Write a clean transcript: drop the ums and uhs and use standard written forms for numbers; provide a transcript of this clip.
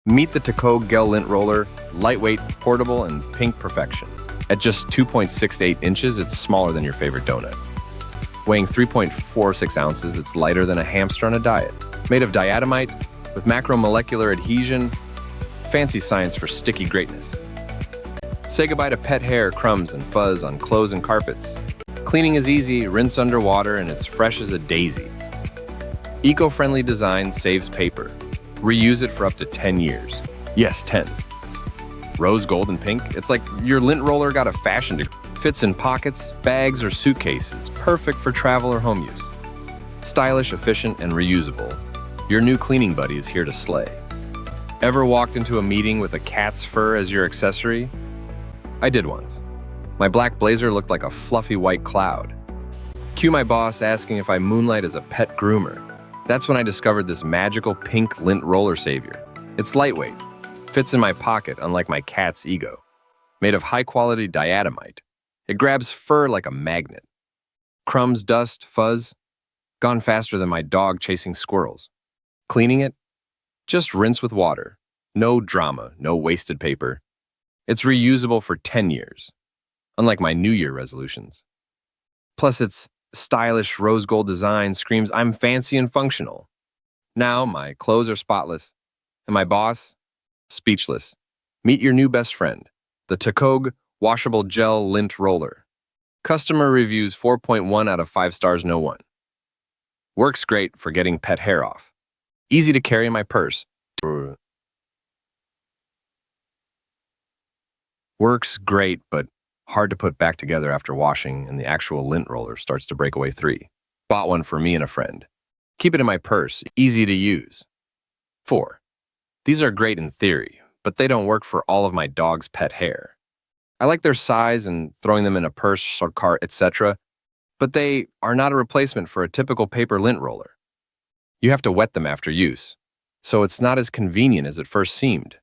Meet the Tecogue Gel Lint Roller, lightweight, portable, and pink perfection. At just 2.68 inches, it's smaller than your favorite donut. Weighing 3.46 ounces, it's lighter than a hamster on a diet. Made of diatomite, with macromolecular adhesion, fancy science for sticky greatness. Say goodbye to pet hair, crumbs, and fuzz on clothes and carpets. Cleaning is easy, rinse underwater, and it's fresh as a daisy. Eco-friendly design saves paper. Reuse it for up to 10 years. Yes, 10. Rose gold and pink, it's like your lint roller got a fashion degree. Fits in pockets, bags, or suitcases, perfect for travel or home use. Stylish, efficient, and reusable. Your new cleaning buddy is here to slay. Ever walked into a meeting with a cat's fur as your accessory? I did once. My black blazer looked like a fluffy white cloud. Cue my boss asking if I moonlight as a pet groomer. That's when I discovered this magical pink lint roller savior. It's lightweight, fits in my pocket unlike my cat's ego. Made of high-quality diatomite, it grabs fur like a magnet. Crumbs, dust, fuzz, gone faster than my dog chasing squirrels. Cleaning it? Just rinse with water. No drama, no wasted paper. It's reusable for 10 years, unlike my New Year resolutions. Plus, its stylish rose gold design screams I'm fancy and functional. Now, my clothes are spotless, and my boss, speechless. Meet your new best friend, the Tecogue Washable Gel Lint Roller. Customer reviews 4.1 out of 5 stars, no one. Works great for getting pet hair off. Easy to carry in my purse. Works great, but hard to put back together after washing, and the actual lint roller starts to break away 3. Bought one for me and a friend. Keep it in my purse, easy to use. 4. These are great in theory, but they don't work for all of my dog's pet hair. I like their size and throwing them in a purse or cart, etc., but they are not a replacement for a typical paper lint roller. You have to wet them after use, so it's not as convenient as it first seemed.